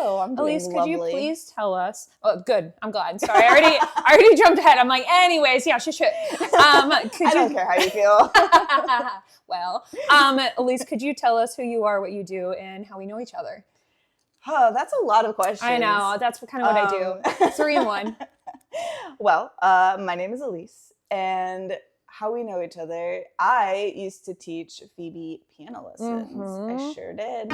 Hello, I'm doing Elise, could lovely. you please tell us? Oh, good. I'm glad. Sorry, I already jumped ahead. I'm like, anyways, yeah, she should. I don't care how you feel. Well, Elise, could you tell us who you are, what you do, and how we know each other? Oh, that's a lot of questions. I know. That's kind of what I do. 3 in 1. Well, my name is Elise, and how we know each other, I used to teach Phoebe piano lessons. I sure did.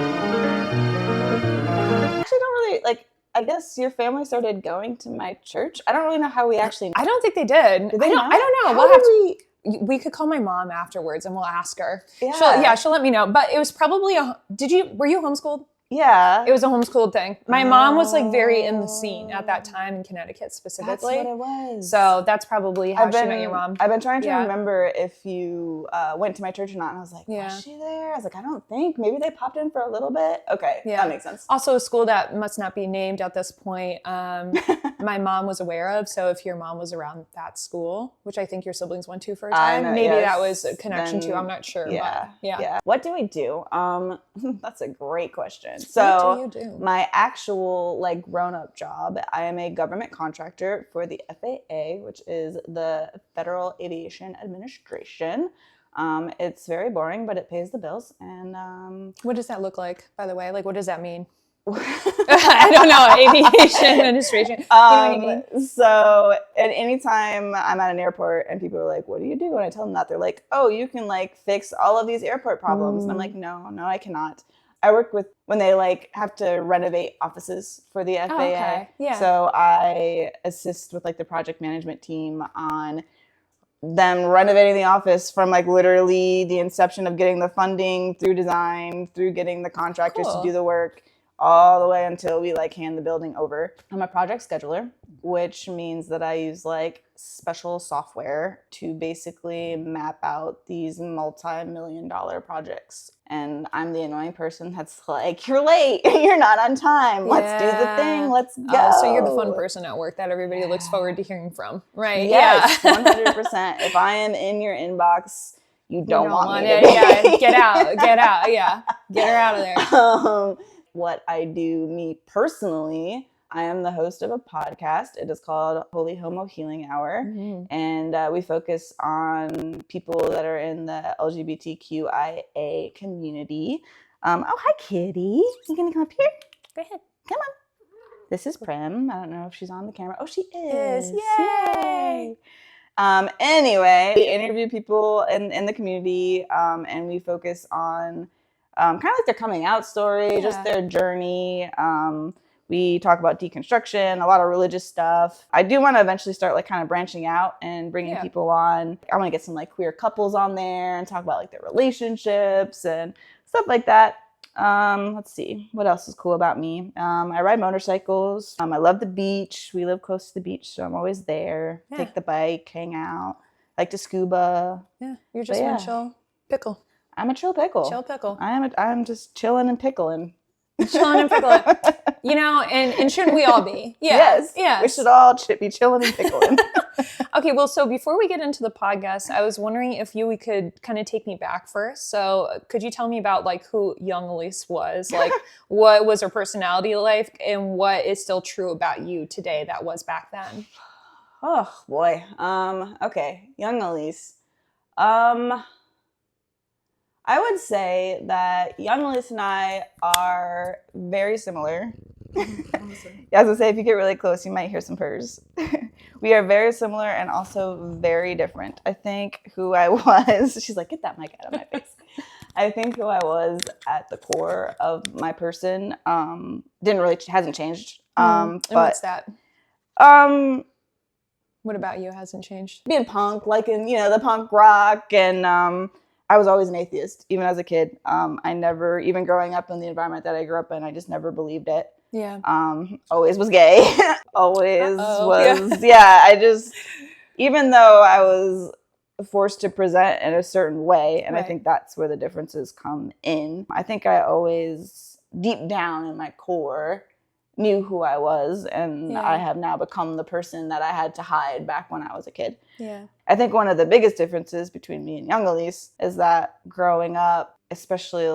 Actually, don't really, I guess your family started going to my church. I don't really know how we actually... I don't think they did. Did they not? I don't know. We could call my mom afterwards and we'll ask her. Yeah. She'll let me know. But it was probably were you homeschooled? Yeah. It was a homeschooled thing. My mom was very in the scene at that time in Connecticut specifically. That's what it was. So that's probably how she met your mom. I've been trying to remember if you went to my church or not. And I was like, was she there? I was like, I don't think. Maybe they popped in for a little bit. Okay, that makes sense. Also a school that must not be named at this point. My mom was aware of. So if your mom was around that school, which I think your siblings went to for a time, maybe that was a connection to. I'm not sure. Yeah. What do we do? That's a great question. So what do you do? My actual grown-up job, I am a government contractor for the FAA, which is the Federal Aviation Administration. It's very boring, but it pays the bills. And what does that look like, by the way? What does that mean? I don't know. Aviation administration. You know what I mean? So, and anytime I'm at an airport and people are like, "What do you do?" and I tell them that, they're like, "Oh, you can fix all of these airport problems." And I'm like, "No, I cannot." I work with when they have to renovate offices for the FAA. Oh, okay. Yeah. So I assist with the project management team on them renovating the office from literally the inception of getting the funding through design, through getting the contractors to do the work, all the way until we hand the building over. I'm a project scheduler, which means that I use special software to basically map out these multi-million-dollar projects. And I'm the annoying person that's like, "You're late, you're not on time. Let's do the thing, let's go." So you're the fun person at work that everybody looks forward to hearing from, right? Yes, 100%. If I am in your inbox, you don't want me to be. Yeah, get out, yeah. Get her out of there. What I do, me personally, I am the host of a podcast. It is called Holy Homo Healing Hour. And we focus on people that are in the LGBTQIA community. Oh, hi, Kitty. You going to come up here? Go ahead. Come on. This is Prim. I don't know if she's on the camera. Oh, she is. Yay! Anyway, we interview people in the community, and we focus on kind of their coming out story, just their journey. We talk about deconstruction, a lot of religious stuff. I do want to eventually start kind of branching out and bringing people on. I want to get some queer couples on there and talk about their relationships and stuff like that. Let's see, what else is cool about me? I ride motorcycles. I love the beach. We live close to the beach, so I'm always there. Take the bike, hang out. Like to scuba. Yeah, you're just a chill pickle. I'm a chill pickle. Chill pickle. I'm just chilling and pickling. Chilling and pickling. And shouldn't we all be? Yeah. Yes. We should all be chilling and pickling. Okay, well, so before we get into the podcast, I was wondering if we could kind of take me back first. So could you tell me about who young Elise was? What was her personality like and what is still true about you today that was back then? Oh, boy. Okay, young Elise. I would say that young Elise and I are very similar. Awesome. I was gonna say, if you get really close, you might hear some purrs. We are very similar and also very different. I think who I was, she's like, "Get that mic out of my face." I think who I was at the core of my person hasn't changed. And but what's that? What about you hasn't changed? Being punk, liking, the punk rock, and I was always an atheist, even as a kid. I never, even growing up in the environment that I grew up in, I just never believed it. Yeah. Always was gay. Always was. Yeah. I just, even though I was forced to present in a certain way, and I think that's where the differences come in. I think I always, deep down in my core, knew who I was, and I have now become the person that I had to hide back when I was a kid. Yeah. I think one of the biggest differences between me and young Elise is that growing up, especially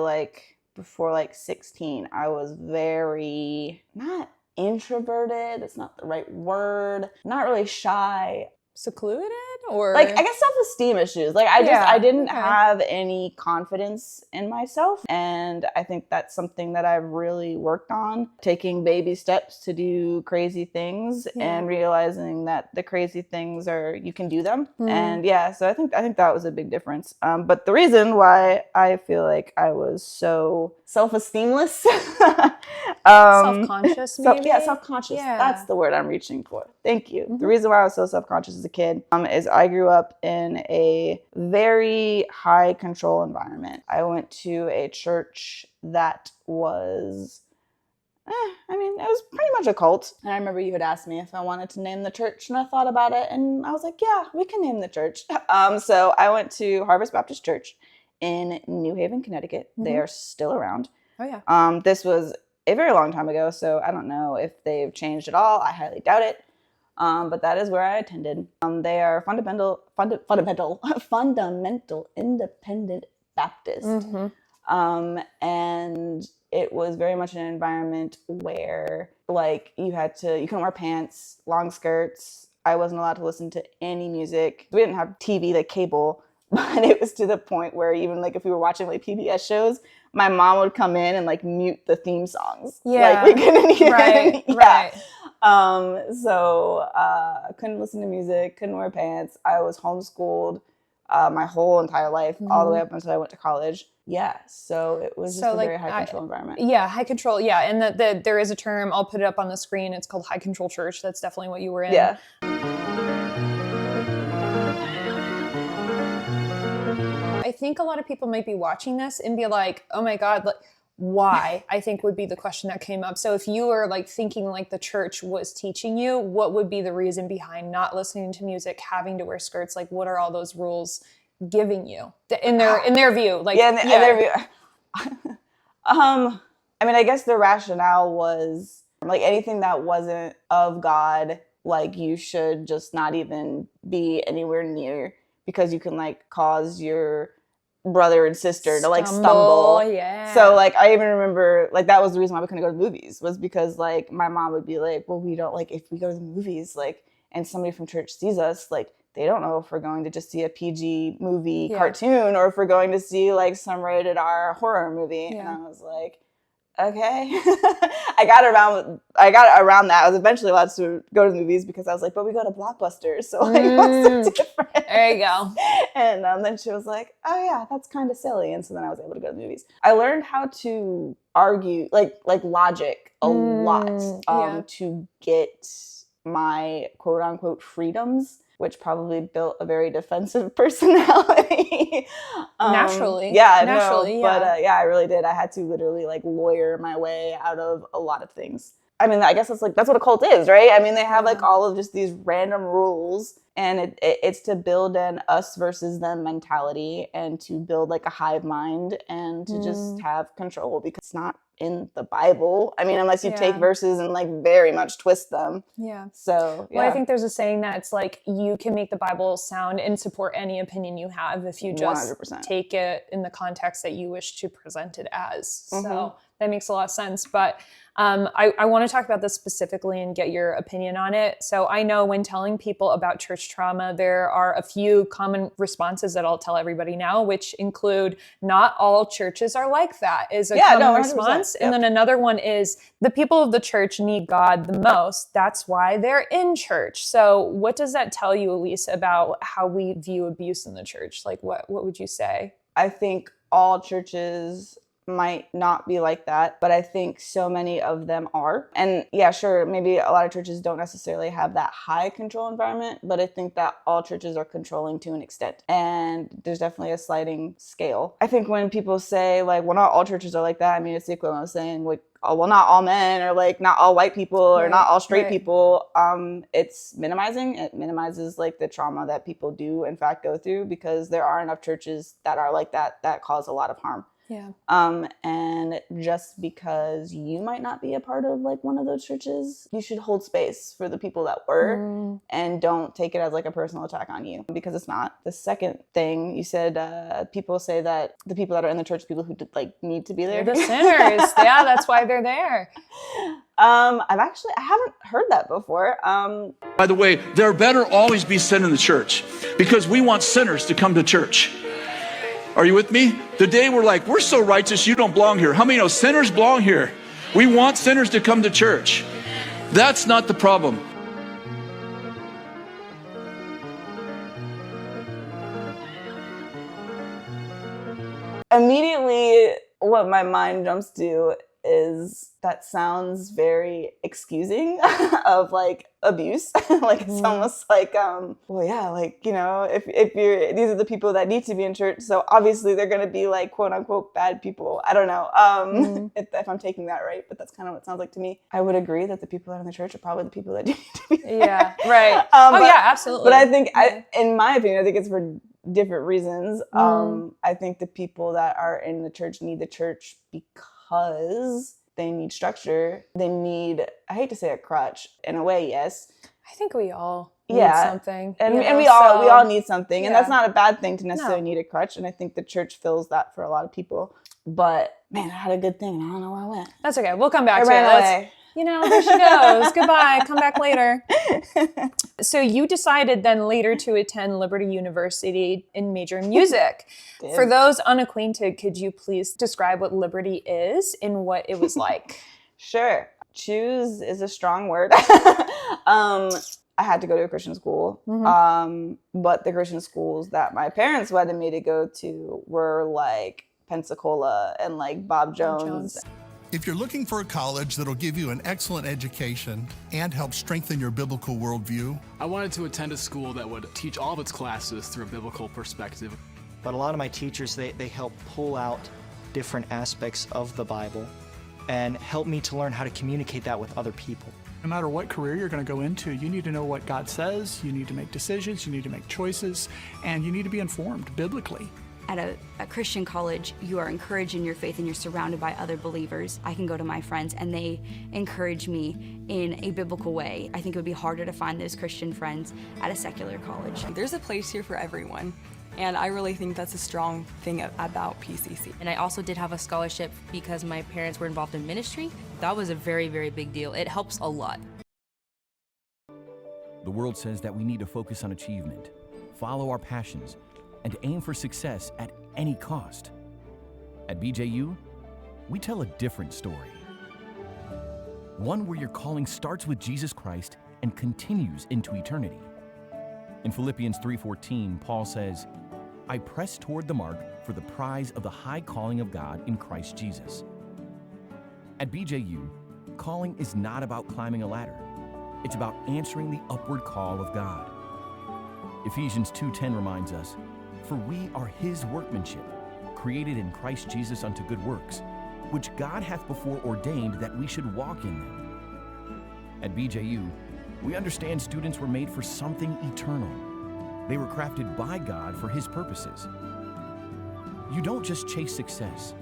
before like 16, I was very, not introverted, that's not the right word, not really shy. Secluded, or like, I guess self-esteem issues. Like, I didn't have any confidence in myself. And I think that's something that I've really worked on, taking baby steps to do crazy things and realizing that the crazy things you can do them. And so I think that was a big difference. But the reason why I feel like I was so self-esteemless, self-conscious, maybe? Self-conscious. That's the word I'm reaching for. Thank you. The reason why I was so self-conscious as a kid is I grew up in a very high control environment. I went to a church that was, it was pretty much a cult. And I remember you had asked me if I wanted to name the church, and I thought about it, and I was like, yeah, we can name the church. So I went to Harvest Baptist Church in New Haven, Connecticut. They are still around. Oh, yeah. This was a very long time ago, so I don't know if they've changed at all. I highly doubt it. But that is where I attended. They are fundamental independent Baptist. And it was very much an environment where, like, you couldn't wear pants, long skirts. I wasn't allowed to listen to any music. We didn't have TV, like cable, but it was to the point where even like if we were watching like PBS shows, my mom would come in and like mute the theme songs. Yeah. Like we couldn't even. Right. So I couldn't listen to music, couldn't wear pants. I was homeschooled my whole entire life, all the way up until I went to college. Yeah, so it was just a very high control environment. Yeah, high control. Yeah, and there is a term, I'll put it up on the screen. It's called high control church. That's definitely what you were in. Yeah. I think a lot of people might be watching this and be like, oh my God, like, why? I think would be the question that came up. So if you were like thinking like the church was teaching you, what would be the reason behind not listening to music, having to wear skirts? Like, what are all those rules giving you in their view? Like, in their view. I guess the rationale was like anything that wasn't of God, like you should just not even be anywhere near, because you can like cause your brother and sister to like stumble. Yeah. So like I even remember like that was the reason why we couldn't go to the movies, was because like my mom would be like, well, we don't, like, if we go to the movies, like, and somebody from church sees us, like, they don't know if we're going to just see a PG movie cartoon or if we're going to see like some rated R horror movie. And I was like, okay. I got around that. I was eventually allowed to go to the movies because I was like, but we go to Blockbusters, so like what's the difference? There you go. And then she was like, oh yeah, that's kind of silly. And so then I was able to go to the movies. I learned how to argue like logic a lot to get my quote unquote freedoms, which probably built a very defensive personality. Naturally. Yeah, naturally. But I really did. I had to literally like lawyer my way out of a lot of things. I mean, I guess that's what a cult is, right? I mean, they have like all of just these random rules, and it's to build an us versus them mentality, and to build like a hive mind, and to just have control, because it's not in the Bible. I mean, unless you take verses and like very much twist them. Yeah. So, Well, I think there's a saying that it's like you can make the Bible sound and support any opinion you have if you just 100%. take it in the context that you wish to present it as. So that makes a lot of sense. But I want to talk about this specifically and get your opinion on it. So I know when telling people about church trauma, there are a few common responses that I'll tell everybody now, which include not all churches are like that is a common response. And then another one is the people of the church need God the most. That's why they're in church. So what does that tell you, Elise, about how we view abuse in the church? Like what would you say? I think all churches might not be like that, but I think so many of them are. And yeah, sure, maybe a lot of churches don't necessarily have that high control environment, but I think that all churches are controlling to an extent. And there's definitely a sliding scale. I think when people say like, well, not all churches are like that, I mean, it's the equivalent of saying like, oh, well, not all men, or like not all white people, or not all straight people. It's minimizing. It minimizes like the trauma that people do in fact go through, because there are enough churches that are like that cause a lot of harm. Yeah. And just because you might not be a part of like one of those churches, you should hold space for the people that were and don't take it as like a personal attack on you, because it's not. The second thing you said, people say that the people that are in the church, people who like need to be there. They're the sinners. Yeah, that's why they're there. I haven't heard that before. By the way, there better always be sin in the church, because we want sinners to come to church. Are you with me? The day we're like, we're so righteous, you don't belong here. How many know sinners belong here? We want sinners to come to church. That's not the problem. Immediately, what my mind jumps to is that sounds very excusing of like abuse. Like it's almost like, well, yeah, like, you know, if these are the people that need to be in church, so obviously they're going to be like quote unquote bad people. I don't know if I'm taking that right, but that's kind of what it sounds like to me. I would agree that the people that are in the church are probably the people that need to be there. Yeah, right. Yeah, absolutely. But I think, in my opinion, I think it's for different reasons. I think the people that are in the church need the church because they need structure. They need, I hate to say a crutch, in a way, yes. I think we all need something. And we all need something. And that's not a bad thing to necessarily need a crutch. And I think the church fills that for a lot of people. But man, I had a good thing and I don't know where I went. That's okay. We'll come back to ran it. Away. You know, there she goes. Goodbye. Come back later. So you decided then later to attend Liberty University and major in music. For those unacquainted, could you please describe what Liberty is and what it was like? Sure. Choose is a strong word. I had to go to a Christian school. But the Christian schools that my parents wanted me to go to were like Pensacola and like Bob Jones. If you're looking for a college that'll give you an excellent education and help strengthen your biblical worldview, I wanted to attend a school that would teach all of its classes through a biblical perspective. But a lot of my teachers, they help pull out different aspects of the Bible and help me to learn how to communicate that with other people. No matter what career you're going to go into, you need to know what God says, you need to make decisions, you need to make choices, and you need to be informed biblically. At a Christian college, you are encouraged in your faith and you're surrounded by other believers. I can go to my friends and they encourage me in a biblical way. I think it would be harder to find those Christian friends at a secular college. There's a place here for everyone, and I really think that's a strong thing about PCC. And I also did have a scholarship because my parents were involved in ministry. That was a very, very big deal. It helps a lot. The world says that we need to focus on achievement, follow our passions, and aim for success at any cost. At BJU, we tell a different story. One where your calling starts with Jesus Christ and continues into eternity. In Philippians 3:14, Paul says, I press toward the mark for the prize of the high calling of God in Christ Jesus. At BJU, calling is not about climbing a ladder. It's about answering the upward call of God. Ephesians 2:10 reminds us, for we are his workmanship, created in Christ Jesus unto good works, which God hath before ordained that we should walk in them. At BJU, we understand students were made for something eternal. They were crafted by God for his purposes. You don't just chase success,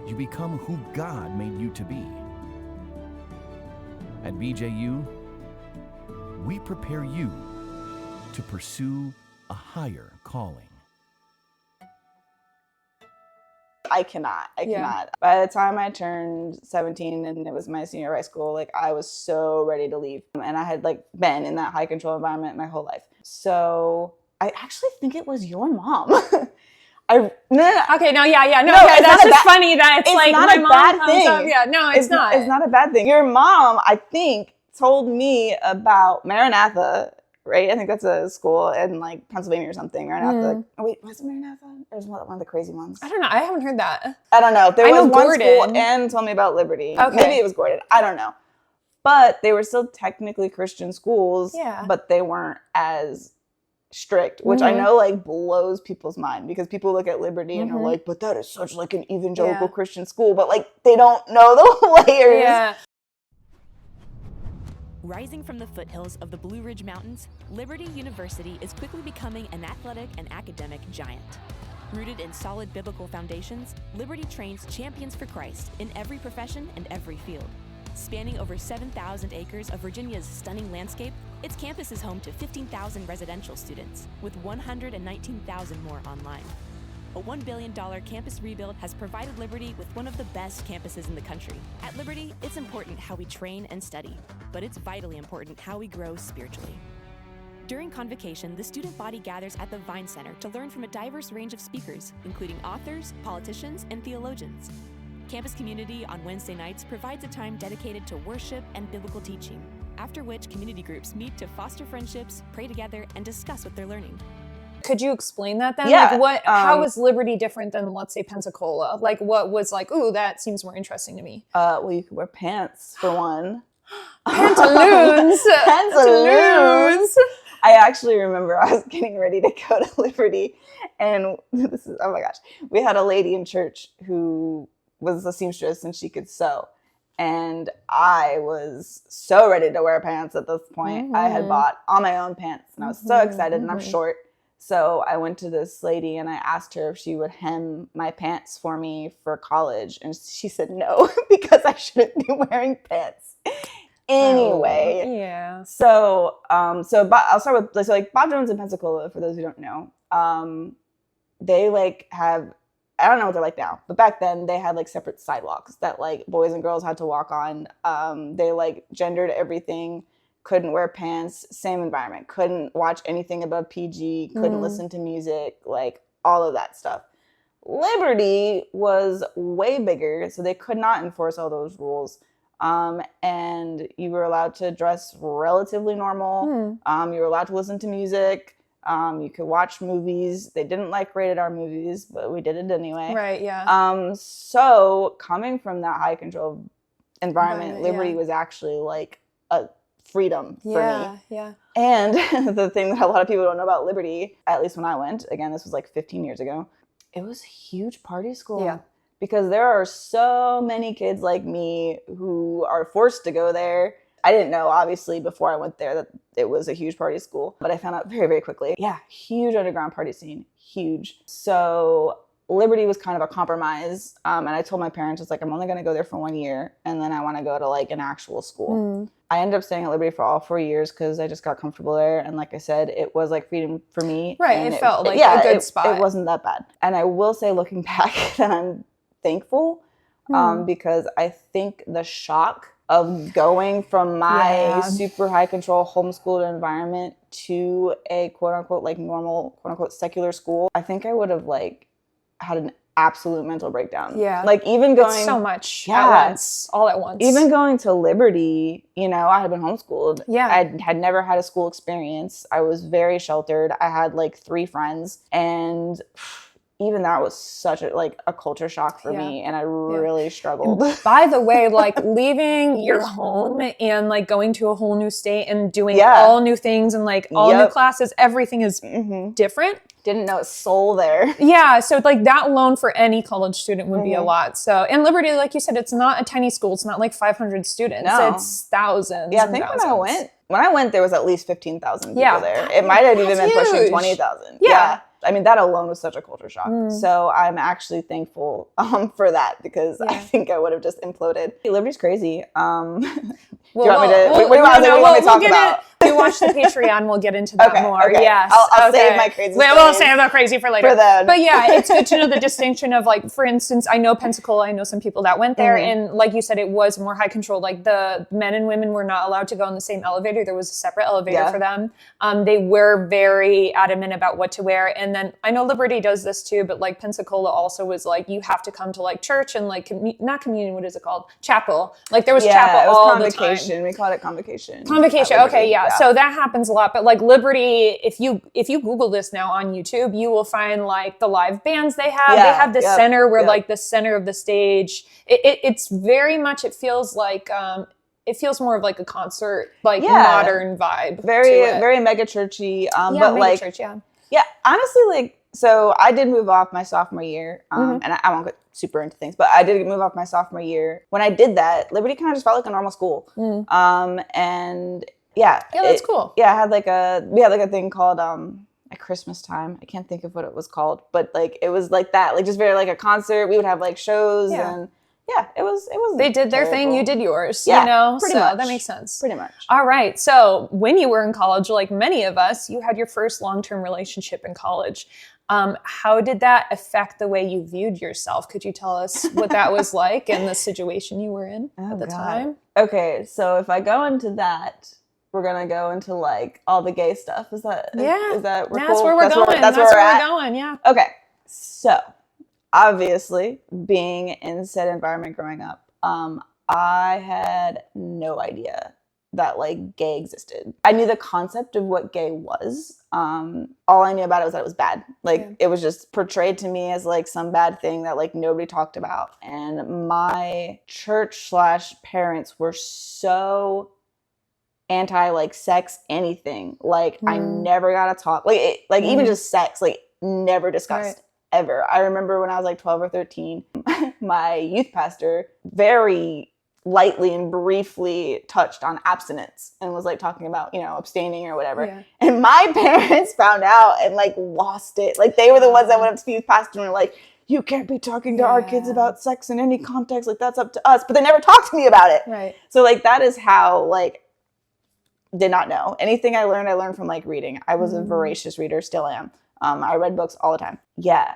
you become who God made you to be. At BJU, we prepare you to pursue a higher calling. I cannot. By the time I turned 17 and it was my senior high school, like I was so ready to leave. And I had like been in that high control environment my whole life. So I actually think it was your mom. Okay, that's just funny that it's like not my a mom bad comes thing. up. Yeah, no, it's not. It's not a bad thing. Your mom, I think, told me about Maranatha, right? I think that's a school in like Pennsylvania or something. Maranatha. Oh, wait, was it Maranatha? Or was it one of the crazy ones? I don't know. I haven't heard that. I don't know. There was one Gordon. school and told me about Liberty. Okay. Maybe it was Gordon. I don't know. But they were still technically Christian schools. Yeah. But they weren't as strict, which I know like blows people's mind because people look at Liberty and are like, but that is such like an evangelical Christian school. But like they don't know the layers. Yeah. Rising from the foothills of the Blue Ridge Mountains, Liberty University is quickly becoming an athletic and academic giant. Rooted in solid biblical foundations, Liberty trains champions for Christ in every profession and every field. Spanning over 7,000 acres of Virginia's stunning landscape, its campus is home to 15,000 residential students, with 119,000 more online. A $1 billion campus rebuild has provided Liberty with one of the best campuses in the country. At Liberty, it's important how we train and study, but it's vitally important how we grow spiritually. During Convocation, the student body gathers at the Vine Center to learn from a diverse range of speakers, including authors, politicians, and theologians. Campus Community on Wednesday nights provides a time dedicated to worship and biblical teaching, after which community groups meet to foster friendships, pray together, and discuss what they're learning. Could you explain that then? Yeah. Like how is Liberty different than, let's say, Pensacola? Like what was like, ooh, that seems more interesting to me? Well, you could wear pants for one. Pantaloons. Pantaloons. I actually remember I was getting ready to go to Liberty, and this is, oh my gosh, we had a lady in church who was a seamstress and she could sew. And I was so ready to wear pants at this point. I had bought all my own pants and I was so excited, and I'm short. So I went to this lady and I asked her if she would hem my pants for me for college. And she said no, because I shouldn't be wearing pants anyway. Oh, yeah. So, I'll start with, so like Bob Jones in Pensacola, for those who don't know, they like have, I don't know what they're like now, but back then they had like separate sidewalks that like boys and girls had to walk on. They like gendered everything. Couldn't wear pants, same environment, couldn't watch anything above PG, couldn't listen to music, like all of that stuff. Liberty was way bigger, so they could not enforce all those rules. And you were allowed to dress relatively normal. You were allowed to listen to music. You could watch movies. They didn't like rated R movies, but we did it anyway. Right, yeah. So coming from that high control environment, Liberty was actually like a freedom for me. Yeah. And the thing that a lot of people don't know about Liberty, at least when I went, again, this was like 15 years ago, it was a huge party school. Yeah. Because there are so many kids like me who are forced to go there. I didn't know, obviously, before I went there that it was a huge party school, but I found out very, very quickly. Yeah, huge underground party scene, huge. So Liberty was kind of a compromise. And I told my parents, it's like, I'm only going to go there for 1 year, and then I want to go to like an actual school. I ended up staying at Liberty for all 4 years because I just got comfortable there. And like I said, it was like freedom for me. Right, and it felt like a good spot. It wasn't that bad. And I will say, looking back, that I'm thankful because I think the shock of going from my super high control homeschooled environment to a quote unquote like normal quote unquote secular school, I think I would have like had an absolute mental breakdown. Yeah. Like even going it's so much at once, all at once. Even going to Liberty, you know, I had been homeschooled. Yeah. I had never had a school experience. I was very sheltered. I had like 3 friends, and even that was such a culture shock for me, and I really struggled. And by the way, like leaving your home and like going to a whole new state and doing all new things and like all new classes, everything is different. Didn't know a soul there. Yeah, so like that alone for any college student would be a lot. So, and Liberty, like you said, it's not a tiny school. It's not like 500 students. No. It's thousands. Yeah, I think when I went, there was at least 15,000 people there. It might have even been pushing 20,000. Yeah. I mean, that alone was such a culture shock. So I'm actually thankful for that, because I think I would have just imploded. Liberty's crazy. Do you want me to talk about? If you watch the Patreon, we'll get into that more. Okay. Yes. I'll save my crazy stories. We'll save the crazy for later. For then. But yeah, it's good to know the distinction of like, for instance, I know Pensacola, I know some people that went there, and like you said, it was more high control. Like the men and women were not allowed to go in the same elevator. There was a separate elevator for them. They were very adamant about what to wear. And then I know Liberty does this too, but like Pensacola also was like, you have to come to like church and like, not communion, what is it called? Chapel. Like there was chapel all the time. We called it convocation. Convocation. Okay. Yeah. So that happens a lot, but like Liberty, if you Google this now on YouTube, you will find like the live bands they have. They have the center where like the center of the stage, it's very much, it feels like, it feels more of like a concert, like modern vibe. Very mega churchy. But mega like, church, yeah, honestly, like, so I did move off my sophomore year, and I won't get super into things, but I did move off my sophomore year. When I did that, Liberty kind of just felt like a normal school. And that's cool. Yeah, we had like a thing called at Christmas time. I can't think of what it was called, but like it was like that, like just very like a concert. We would have like shows and it was they did their thing, you did yours, you know? Pretty so much. That makes sense. Pretty much. All right. So when you were in college, like many of us, you had your first long-term relationship in college. How did that affect the way you viewed yourself? Could you tell us what that was like and the situation you were in at the time? Okay, so if I go into that, we're gonna go into like all the gay stuff. Is that that's cool? where we're going. That's where we're going. Yeah. Okay, so obviously, being in said environment growing up, I had no idea that like gay existed. I knew the concept of what gay was. All I knew about it was that it was bad. Like it was just portrayed to me as like some bad thing that like nobody talked about. And my church / parents were so anti like sex anything. Like I never got to talk like even just sex, like never discussed. Ever. I remember when I was like 12 or 13, my youth pastor very lightly and briefly touched on abstinence and was like talking about, you know, abstaining or whatever. Yeah. And my parents found out and like lost it. Like they were the ones that went up to the youth pastor and were like, you can't be talking to our kids about sex in any context. Like that's up to us. But they never talked to me about it. Right. So like that is how like did not know. Anything I learned from like reading. I was a voracious reader, still am. I read books all the time. Yeah.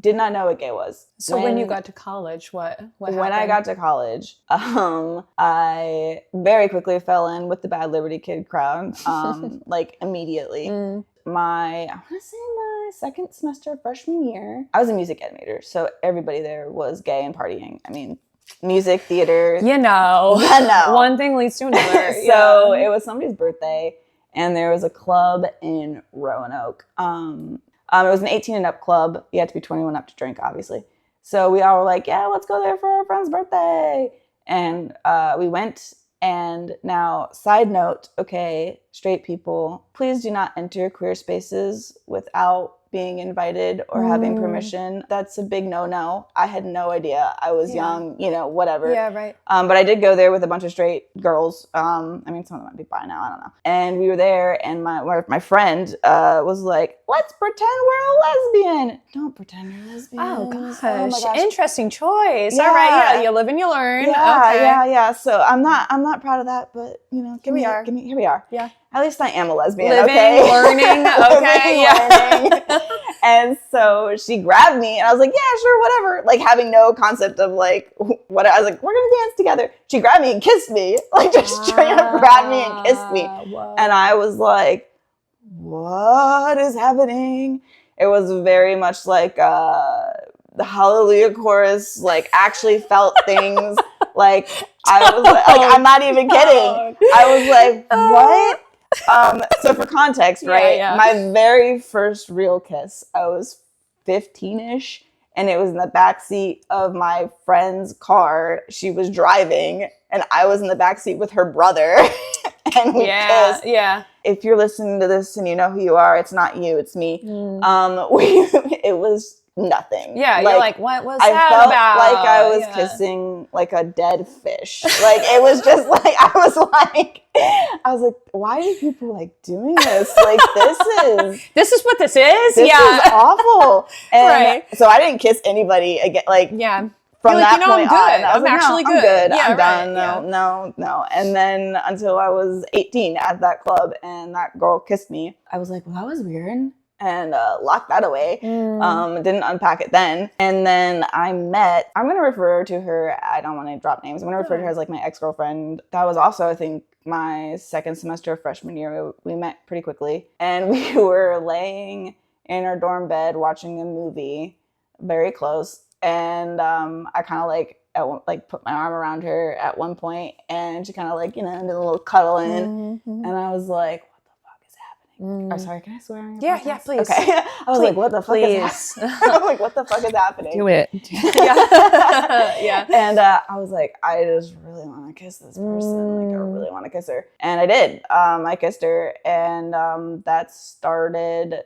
Did not know what gay was. So when you got to college, what happened? When I got to college, I very quickly fell in with the Bad Liberty Kid crowd, like immediately. I want to say my second semester of freshman year, I was a music ed major, so everybody there was gay and partying. I mean, music, theater. You know. One thing leads to another. So it was somebody's birthday, and there was a club in Roanoke. It was an 18 and up club. You had to be 21 up to drink, obviously. So we all were like, yeah, let's go there for our friend's birthday. And we went. And now, side note, okay, straight people, please do not enter queer spaces without being invited or having permission. That's a big no-no. I had no idea. I was young, you know, whatever. Yeah, right. But I did go there with a bunch of straight girls. I mean, some of them might be bi now, I don't know. And we were there, and my friend was like, let's pretend we're a lesbian. Don't pretend you're a lesbian. Oh, gosh. Oh, my gosh. Interesting choice. Yeah. All right, you live and you learn. Yeah. So I'm not proud of that, but, you know, here we are. Yeah. At least I am a lesbian, Living, okay? learning, okay, learning. And so she grabbed me, and I was like, yeah, sure, whatever. Like, having no concept of, like, what. I was like, we're going to dance together. She grabbed me and kissed me. Like, just straight up grabbed me and kissed me. Wow. And I was like, what is happening? It was very much like the Hallelujah chorus, like, actually felt things. Like, I was like, I'm not even kidding. I was like, what? So for context, right? Yeah. My very first real kiss, I was 15-ish, and it was in the backseat of my friend's car. She was driving, and I was in the backseat with her brother, and we kissed. Yeah. If you're listening to this and you know who you are, it's not you, it's me. It was nothing. Yeah, like, you're like, what was I that felt about? like I was kissing like a dead fish. Like it was just like I was like, why are people like doing this? Like this is what this is. This is awful. And so I didn't kiss anybody again. Like from like, that point I'm good. on, I was like, actually I'm good. Yeah, I'm done. right. No. And then until I was 18 at that club, and that girl kissed me, I was like, well, that was weird. And locked that away. Didn't unpack it then. And then I'm going to refer to her, I don't want to drop names, I'm going to refer to her as like my ex-girlfriend. That was also, I think, my second semester of freshman year. We met pretty quickly. And we were laying in our dorm bed watching a movie, very close. And I kind of like put my arm around her at one point, and she kind of like, you know, did a little cuddle in. And I was like, oh, sorry, can I swear on your podcast? Yeah, please. Okay. I was like, what the fuck is happening? I was like, what the fuck is happening? Do it. Yeah. And I was like, I just really want to kiss this person. Like, I really want to kiss her. And I did. I kissed her, and that started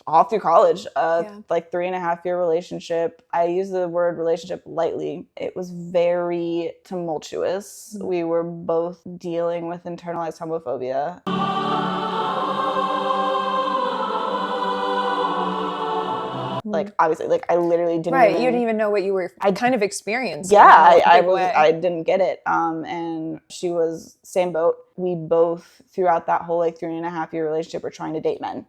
all through college, like 3.5 year relationship. I use the word relationship lightly. It was very tumultuous. We were both dealing with internalized homophobia. Like, obviously, like, I literally didn't you didn't even know what you were kind of experiencing. Yeah, I didn't get it. And she was same boat. We both, throughout that whole, like, 3.5-year relationship, were trying to date men.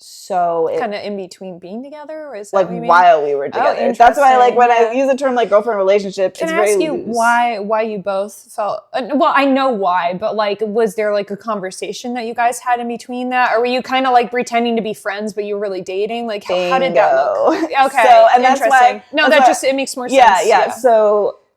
So it kind of in between being together, or is that like what you mean? while we were together. That's why, like, when I use the term like girlfriend relationship, Can it's I very ask you loose. why you both felt? Well, I know why, but like, was there like a conversation that you guys had in between that, or were you kind of like pretending to be friends, but you were really dating? Like, how did that look? Okay, So, and that's interesting. why, it makes more sense. Yeah.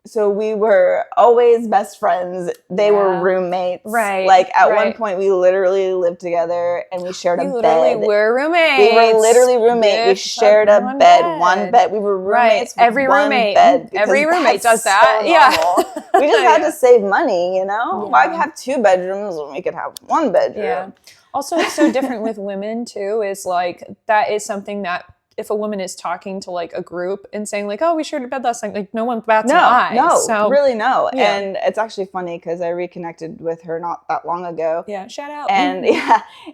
So we were always best friends. They were roommates. Right. Like at one point we literally lived together and we shared a bed. We were roommates. We were literally roommates. We shared a bed, one bed. We were roommates. With Every one roommate. Bed Every roommate does that. So we just had to save money, you know? Why have 2 bedrooms when we could have 1 bedroom? Yeah. Also, it's so different with women too, is like, that is something that if a woman is talking to like a group and saying like, oh, we shared a bed last night, like no one bats an eye. No, really no. Yeah. And it's actually funny because I reconnected with her not that long ago. Yeah, shout out. And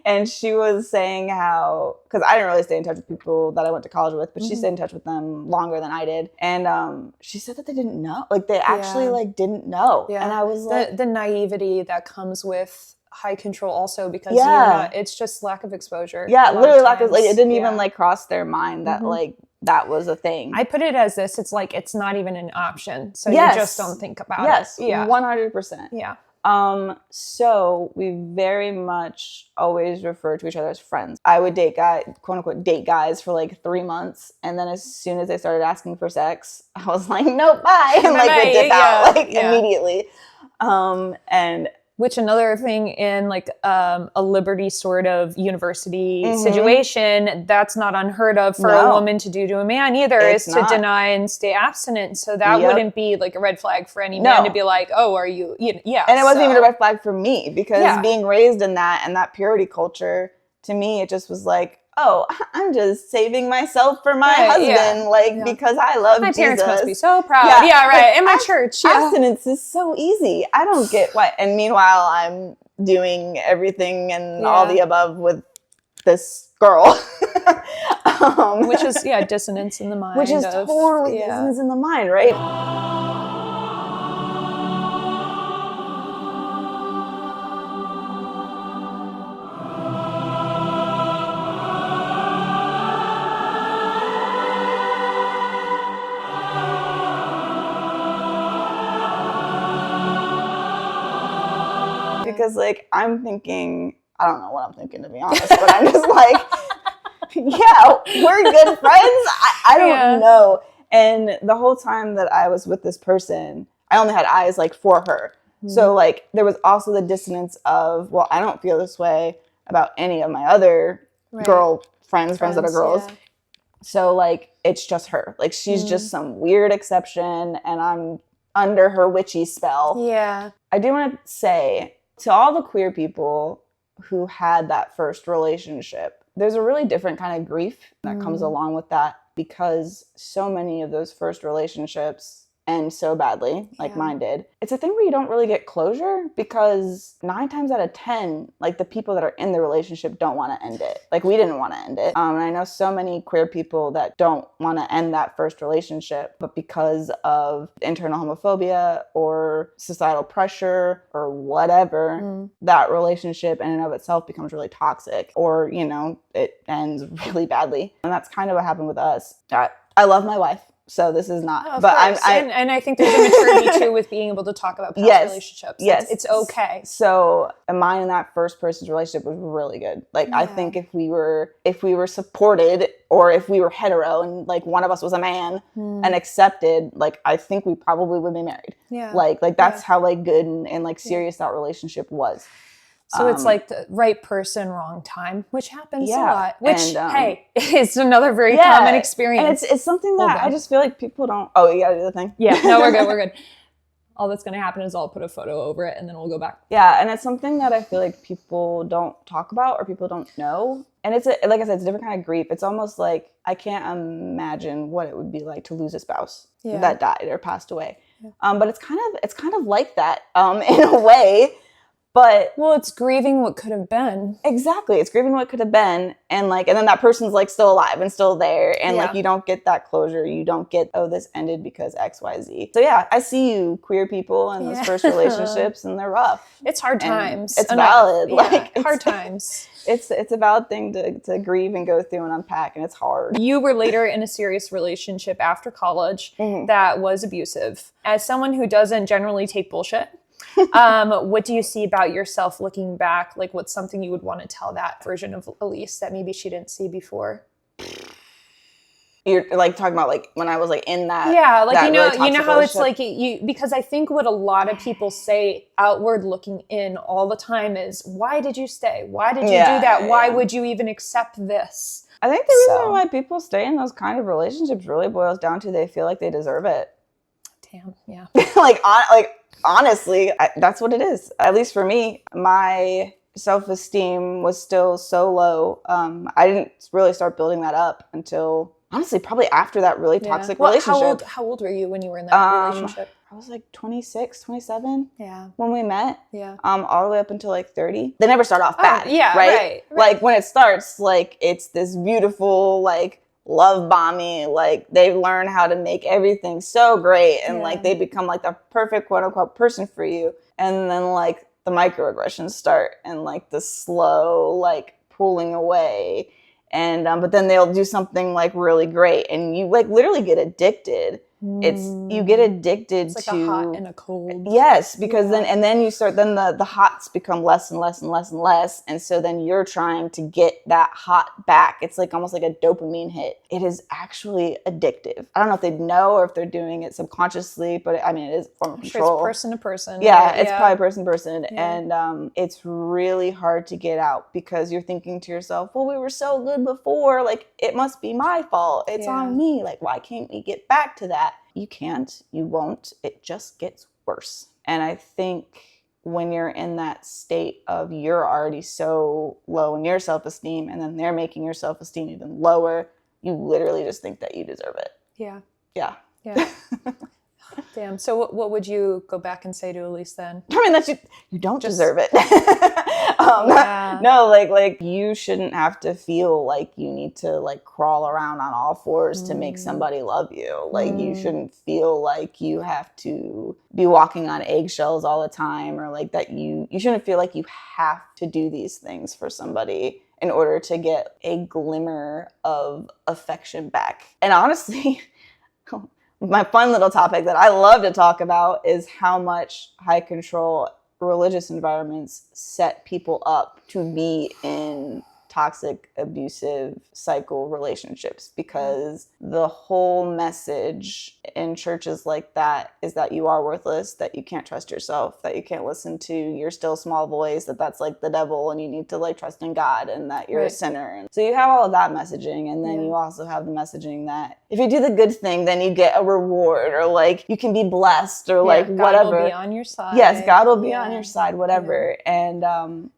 and she was saying how, because I didn't really stay in touch with people that I went to college with, but she stayed in touch with them longer than I did. And she said that they didn't know, like they actually like didn't know. Yeah. And I was like, the naivety that comes with high control also, because you're not, it's just lack of exposure. Yeah, literally lack of, like, it didn't even like cross their mind that like that was a thing. I put it as this, it's like it's not even an option, so you just don't think about it. Yes, 100%. Yeah. So we very much always refer to each other as friends. I would quote unquote date guys for like 3 months, and then as soon as they started asking for sex, I was like, nope, bye, and like would dip out like immediately. And which another thing in like a Liberty sort of university situation, that's not unheard of for a woman to do to a man either, is to deny and stay abstinent. So that wouldn't be like a red flag for any man to be like, oh, are you? Yeah. And it wasn't even a red flag for me, because being raised in that and that purity culture, to me, it just was like, oh, I'm just saving myself for my husband, because I love my Jesus. parents must be so proud. Yeah, right. Like, in my church, abstinence is so easy. I don't get why. And meanwhile, I'm doing everything and all the above with this girl. Which is, dissonance in the mind. Which is totally dissonance in the mind, right? Because like I'm thinking, I don't know what I'm thinking, to be honest, but I'm just like, yeah, we're good friends. I don't know. And the whole time that I was with this person, I only had eyes like for her. So like there was also the dissonance of, well, I don't feel this way about any of my other friends that are girls. Yeah. So like it's just her. Like she's just some weird exception, and I'm under her witchy spell. Yeah. I do want to say, to all the queer people who had that first relationship, there's a really different kind of grief that comes along with that, because so many of those first relationships end so badly, like mine did. It's a thing where you don't really get closure, because 9 times out of 10, like the people that are in the relationship don't want to end it. Like we didn't want to end it. And I know so many queer people that don't want to end that first relationship, but because of internal homophobia or societal pressure or whatever, that relationship in and of itself becomes really toxic, or, you know, it ends really badly. And that's kind of what happened with us. I love my wife. So this is not, but and I think there's a maturity too with being able to talk about past relationships. Yes, it's okay. So mine in that first person's relationship was really good. Like I think if we were supported, or if we were hetero and like one of us was a man and accepted, like I think we probably would be married. Yeah, like that's how like good and like serious that relationship was. So it's like the right person, wrong time, which happens a lot. Which, hey, is another very common experience. And it's something that I just feel like people don't. Oh, you gotta do the thing. Yeah, no, we're good. We're good. All that's gonna happen is I'll put a photo over it, and then we'll go back. Yeah, and it's something that I feel like people don't talk about, or people don't know. And it's like I said, it's a different kind of grief. It's almost like I can't imagine what it would be like to lose a spouse that died or passed away. But it's kind of like that in a way. But well, it's grieving what could have been. Exactly. It's grieving what could have been. And like, and then that person's like still alive and still there. And like, you don't get that closure. You don't get, oh, this ended because X, Y, Z. So yeah, I see you, queer people, in those first relationships, and they're rough. It's hard times. It's valid. Yeah, like hard times. It's a valid thing to grieve and go through and unpack, and it's hard. You were later in a serious relationship after college that was abusive. As someone who doesn't generally take bullshit, what do you see about yourself looking back? Like, what's something you would want to tell that version of Elise that maybe she didn't see before? You're like talking about like when I was like in that. Yeah, like that you know how it's like relationship? because I think what a lot of people say outward looking in all the time is, why did you stay? Why did you do that? Why would you even accept this? I think the reason why people stay in those kind of relationships really boils down to they feel like they deserve it. Damn, yeah. Honestly, that's what it is. At least for me, my self-esteem was still so low. I didn't really start building that up until, honestly, probably after that really toxic relationship. How old were you when you were in that relationship? I was like 26, 27 Yeah. when we met. Yeah. All the way up until like 30. They never start off bad, yeah, right? right. Like when it starts, like it's this beautiful, like love bombing, like they learn how to make everything so great and like they become like the perfect quote unquote person for you. And then like the microaggressions start and like the slow like pulling away. And but then they'll do something like really great and you like literally get addicted. You get addicted it's like to a hot and a cold. Yes, because then you start, then the hots become less and less and less and less. And so then you're trying to get that hot back. It's like almost like a dopamine hit. It is actually addictive. I don't know if they know or if they're doing it subconsciously, but I mean, it is a form of control. It's person to person. Yeah, right? it's probably person to person. Yeah. And it's really hard to get out because you're thinking to yourself, well, we were so good before. Like, it must be my fault. It's on me. Like, why can't we get back to that? You can't, you won't, it just gets worse. And I think when you're in that state of you're already so low in your self-esteem and then they're making your self-esteem even lower, you literally just think that you deserve it. Yeah. Yeah. Yeah. Damn. So what would you go back and say to Elise then? I mean, that you don't deserve it. No, like you shouldn't have to feel like you need to like crawl around on all fours to make somebody love you. Like you shouldn't feel like you have to be walking on eggshells all the time, or like that you shouldn't feel like you have to do these things for somebody in order to get a glimmer of affection back. And honestly, my fun little topic that I love to talk about is how much high control religious environments set people up to be in toxic, abusive cycle relationships, because the whole message in churches like that is that you are worthless, that you can't trust yourself, that you can't listen to your still small voice, that's like the devil and you need to like trust in God and that you're a sinner. And so you have all of that messaging, and then you also have the messaging that if you do the good thing, then you get a reward, or like you can be blessed, or like God whatever. God will be on your side. Yes, God will be on your side, whatever. And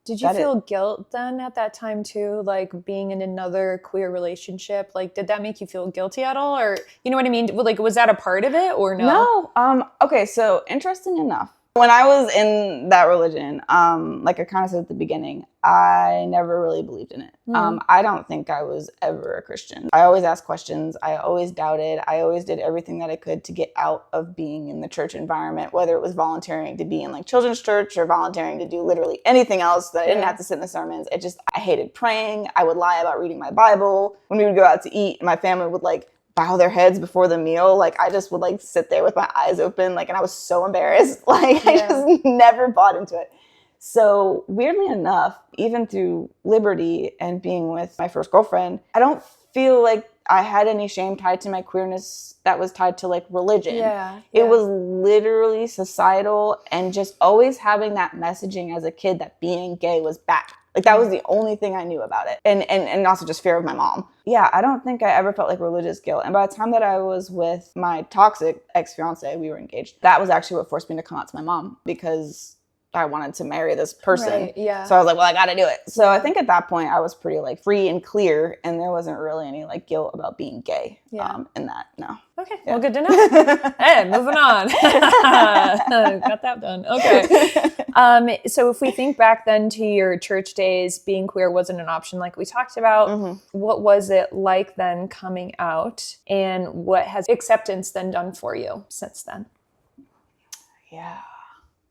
did you feel guilt then at that time too? Like being in another queer relationship, like did that make you feel guilty at all, or you know what I mean? Like was that a part of it or no? No. Okay, so interesting enough, when I was in that religion, like I kind of said at the beginning, I never really believed in it. I don't think I was ever a Christian. I always asked questions. I always doubted. I always did everything that I could to get out of being in the church environment, whether it was volunteering to be in like children's church or volunteering to do literally anything else that I didn't have to sit in the sermons. I hated praying. I would lie about reading my Bible. When we would go out to eat, my family would like bow their heads before the meal. Like I just would like sit there with my eyes open, like, and I was so embarrassed. Like I just never bought into it. So weirdly enough, even through Liberty and being with my first girlfriend, I don't feel like I had any shame tied to my queerness that was tied to like religion. It was literally societal and just always having that messaging as a kid that being gay was bad. Like that was the only thing I knew about it. And also just fear of my mom. Yeah, I don't think I ever felt like religious guilt. And by the time that I was with my toxic ex-fiance, we were engaged. That was actually what forced me to come out to my mom, because I wanted to marry this person. Right, yeah. So I was like, well, I got to do it. So I think at that point I was pretty like free and clear, and there wasn't really any like guilt about being gay in that. No. Okay. Well, good to know. Hey, moving on. Got that done. Okay. So if we think back then to your church days, being queer wasn't an option like we talked about. What was it like then coming out, and what has acceptance then done for you since then? Yeah.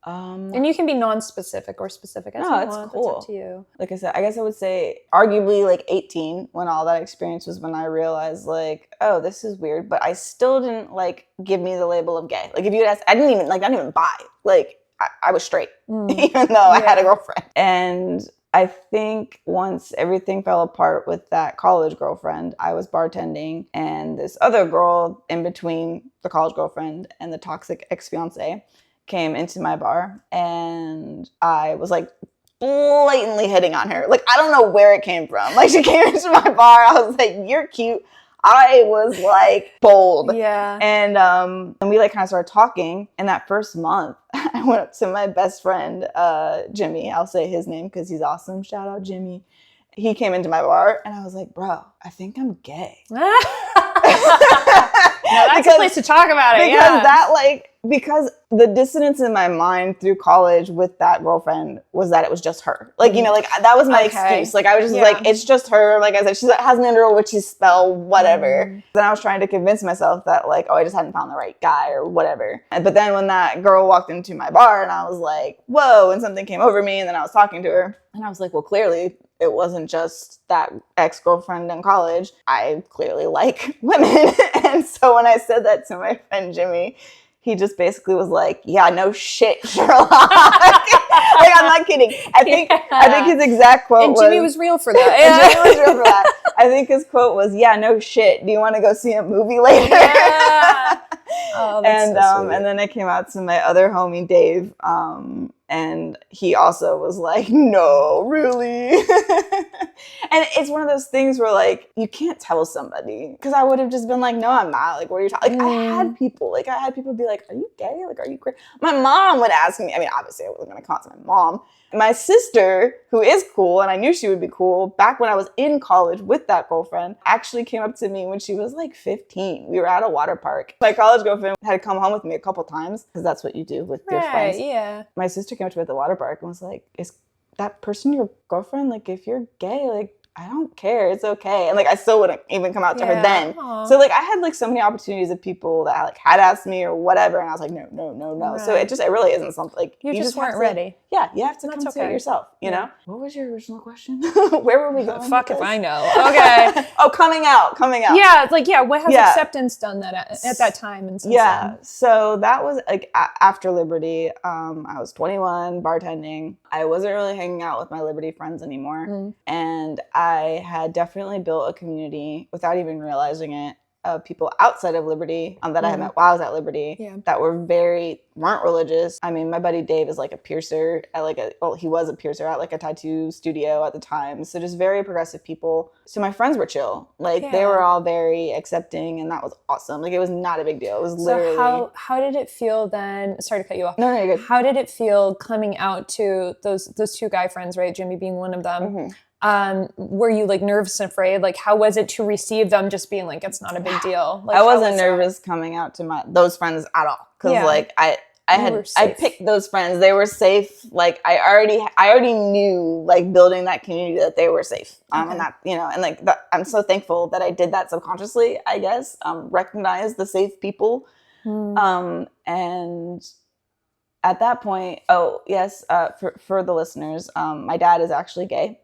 And you can be non-specific or specific as you want. That's cool. It's up to you. Like I said, I guess I would say arguably like 18 when all that experience was, when I realized like, oh, this is weird, but I still didn't like give me the label of gay. Like if you'd ask, I didn't even bi. Like I was straight, even though I had a girlfriend. And I think once everything fell apart with that college girlfriend, I was bartending, and this other girl in between the college girlfriend and the toxic ex-fiance came into my bar, and I was like blatantly hitting on her. Like, I don't know where it came from. Like, she came into my bar. I was like, you're cute. I was like bold. Yeah. And we like kind of started talking. And that first month, I went up to my best friend, Jimmy. I'll say his name because he's awesome. Shout out Jimmy. He came into my bar, and I was like, bro, I think I'm gay. Now that's a place to talk about it. Because the dissonance in my mind through college with that girlfriend was that it was just her. Like, you know, like that was my excuse. Like I was just like, it's just her. Like I said, she has an underwitchy spell, whatever. Then I was trying to convince myself that like, oh, I just hadn't found the right guy or whatever. But then when that girl walked into my bar, and I was like, whoa, and something came over me, and then I was talking to her, and I was like, well, clearly it wasn't just that ex-girlfriend in college. I clearly like women. And so when I said that to my friend Jimmy, he just basically was like, yeah, no shit, Sherlock. Like, I'm not kidding. I think his exact quote was... And Jimmy was real for that. Jimmy was real for that. I think his quote was, yeah, no shit. Do you want to go see a movie later? Yeah. Oh, that's so sweet. And then I came out to my other homie, Dave, and he also was like, no, really? And it's one of those things where, like, you can't tell somebody. Because I would have just been like, no, I'm not. Like, what are you talking? Like, I had people be like, are you gay? Like, are you queer? My mom would ask me. I mean, obviously, I wasn't going to come out to my mom. My sister, who is cool, and I knew she would be cool, back when I was in college with that girlfriend, actually came up to me when she was like 15. We were at a water park. My college girlfriend had come home with me a couple times, because that's what you do with your friends. Yeah. My sister came up to me at the water park and was like, is that person your girlfriend? Like, if you're gay, like, I don't care. It's okay. And like, I still wouldn't even come out to her then. Aww. So like, I had like so many opportunities of people that like had asked me or whatever. And I was like, no. Right. So it really isn't something like you just weren't ready. Yeah. You have to come to it yourself, you know? What was your original question? Where were we going? Fuck if I know. Okay. Oh, coming out. Yeah. It's like, what has acceptance done that at that time? And since then? So that was like after Liberty. I was 21, bartending. I wasn't really hanging out with my Liberty friends anymore. And I had definitely built a community without even realizing it of people outside of Liberty that I had met while I was at Liberty that weren't religious. I mean, my buddy Dave is like a piercer he was a piercer at like a tattoo studio at the time. So just very progressive people. So my friends were chill. Like they were all very accepting, and that was awesome. Like it was not a big deal. It was literally. So how did it feel then? Sorry to cut you off. No, you're good. How did it feel coming out to those two guy friends, right? Jimmy being one of them. Were you like nervous and afraid? Like, how was it to receive them just being like, it's not a big deal? Like, I wasn't nervous coming out to those friends at all. Cause like I picked those friends. They were safe. Like I already knew like building that community that they were safe. And that, you know, and like that, I'm so thankful that I did that subconsciously, I guess, recognize the safe people. And at that point, for the listeners, my dad is actually gay.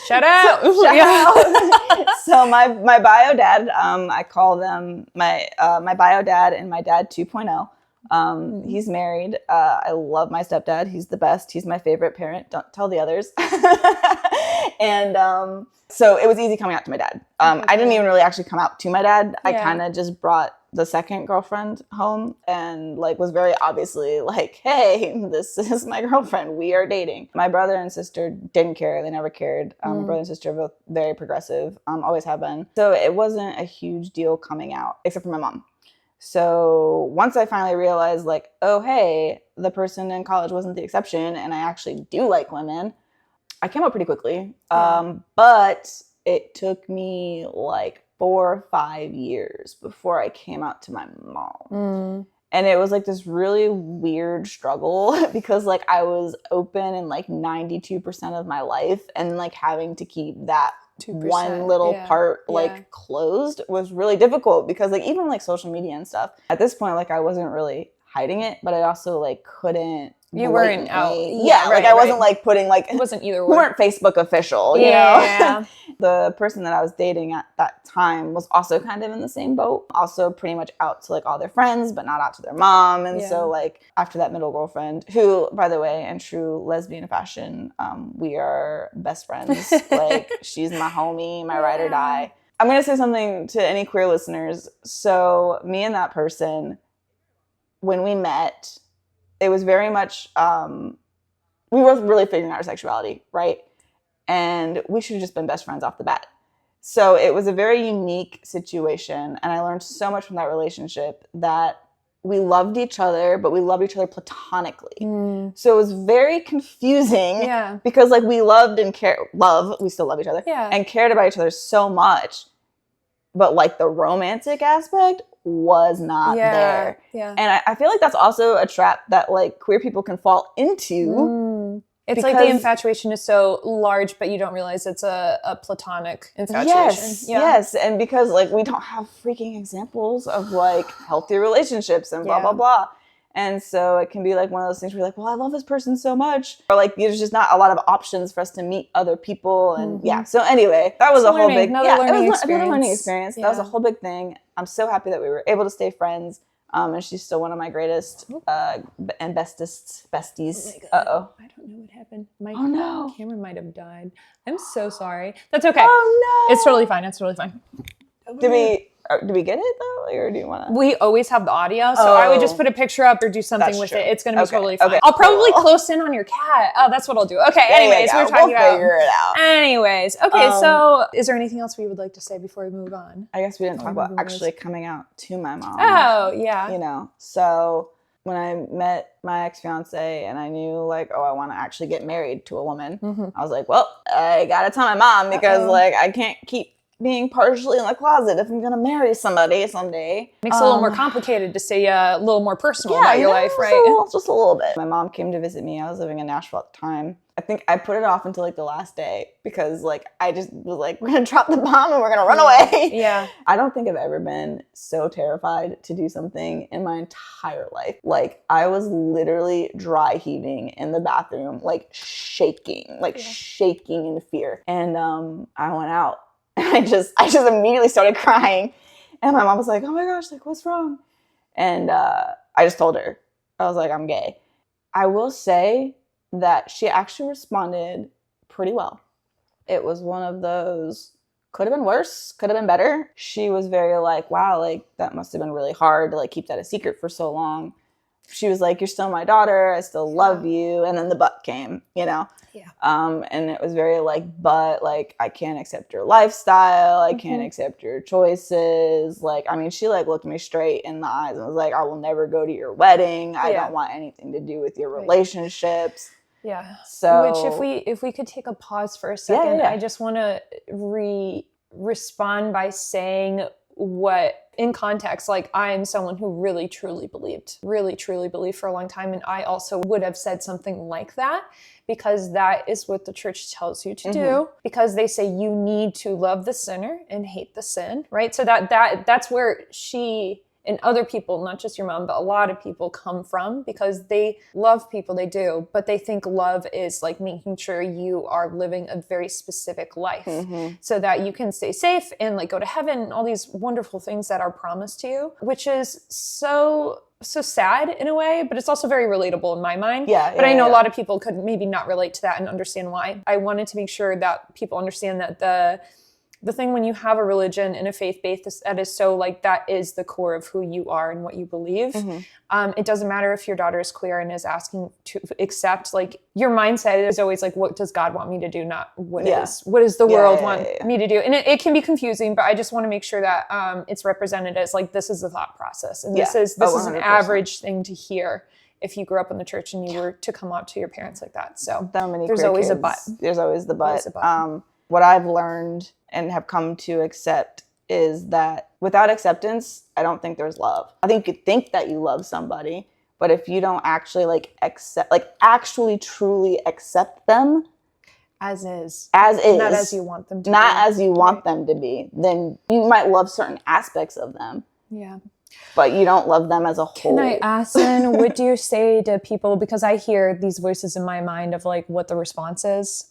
Shout out! So my bio dad, I call them my bio dad and my dad 2.0. He's married. I love my stepdad. He's the best. He's my favorite parent. Don't tell the others. And so it was easy coming out to my dad. I didn't even really actually come out to my dad. I kind of just brought the second girlfriend home and like was very obviously like, hey, this is my girlfriend. We are dating. My brother and sister didn't care. They never cared. My brother and sister are both very progressive, always have been. So it wasn't a huge deal coming out, except for my mom. So once I finally realized like, oh, hey, the person in college wasn't the exception and I actually do like women, I came out pretty quickly. But it took me like 4 or 5 years before I came out to my mom. And it was like this really weird struggle because like I was open in like 92% of my life, and like having to keep that 2%, one little part like closed was really difficult because like even like social media and stuff at this point, like I wasn't really hiding it, but I also like couldn't. You weren't out. Like I wasn't like putting like, it wasn't either way. We weren't Facebook official, you know? The person that I was dating at that time was also kind of in the same boat. Also pretty much out to like all their friends, but not out to their mom. And so like after that middle girlfriend, who by the way, in true lesbian fashion, we are best friends. Like she's my homie, my ride or die. I'm going to say something to any queer listeners. So me and that person, when we met, it was very much, we were really figuring out our sexuality, right? And we should have just been best friends off the bat. So it was a very unique situation. And I learned so much from that relationship that we loved each other, but we loved each other platonically. So it was very confusing because like we loved and we still love each other and cared about each other so much. But like the romantic aspect was not there. And I feel like that's also a trap that like queer people can fall into. It's like the infatuation is so large, but you don't realize it's a platonic infatuation. Yes. And because like we don't have freaking examples of like healthy relationships and blah, blah, blah. And so it can be like one of those things where you're like, well, I love this person so much. Or like there's just not a lot of options for us to meet other people. And so anyway, that was another learning learning experience. That was a whole big thing. I'm so happy that we were able to stay friends. And she's still one of my greatest and bestest besties. Oh I don't know what happened. My camera might have died. I'm so sorry. That's okay. Oh no. It's totally fine. It's totally fine. Do we get it though, or do you want to? We always have the audio, so I would just put a picture up or do something with it. It's going to be totally fine. Okay, I'll probably close in on your cat. Oh, that's what I'll do. Okay. Anyways, we're talking about. We'll figure it out. Anyways, okay. So, is there anything else we would like to say before we move on? I guess we didn't talk about actually coming out to my mom. Oh yeah. You know, so when I met my ex-fiance and I knew like, oh, I want to actually get married to a woman, I was like, well, I gotta tell my mom because like I can't keep being partially in the closet if I'm gonna marry somebody someday. Makes it a little more complicated to say a little more personal about your life, right? Just a little bit. My mom came to visit me. I was living in Nashville at the time. I think I put it off until like the last day because like I just was like, we're gonna drop the bomb and we're gonna run away. I don't think I've ever been so terrified to do something in my entire life. Like I was literally dry heaving in the bathroom, like shaking in fear. And I went out. I just immediately started crying. And my mom was like, oh my gosh, like what's wrong? And I just told her. I was like, I'm gay. I will say that she actually responded pretty well. It was one of those, could have been worse, could have been better. She was very like, wow, like that must have been really hard to like keep that a secret for so long. She was like, you're still my daughter. I still love you. And then the but came, you know? And it was very like, but like, I can't accept your lifestyle. I can't accept your choices. Like, I mean, she like looked me straight in the eyes and was like, I will never go to your wedding. I don't want anything to do with your relationships. So which if we could take a pause for a second, I just want to respond by saying what in context, like I am someone who really truly believed for a long time. And I also would have said something like that because that is what the church tells you to do, because they say you need to love the sinner and hate the sin, right? So that's where she and other people, not just your mom, but a lot of people come from, because they love people, they do, but they think love is like making sure you are living a very specific life so that you can stay safe and like go to heaven and all these wonderful things that are promised to you, which is so sad in a way, but it's also very relatable in my mind. But I know a lot of people could maybe not relate to that and understand why. I wanted to make sure that people understand that the thing when you have a religion and a faith base that is so like, that is the core of who you are and what you believe. It doesn't matter if your daughter is queer and is asking to accept, like your mindset is always like, what does God want me to do? Not what does the world want me to do? And it can be confusing, but I just want to make sure that it's represented as like, this is the thought process. And this is an average thing to hear if you grew up in the church and you were to come up to your parents like that. So there's always a but. There's always the but. What I've learned and have come to accept is that without acceptance, I don't think there's love. I think you could think that you love somebody, but if you don't actually like accept, like actually truly accept them as is, not as you want them to be, then you might love certain aspects of them. Yeah. But you don't love them as a whole. Can I ask then, what do you say to people? Because I hear these voices in my mind of like what the response is.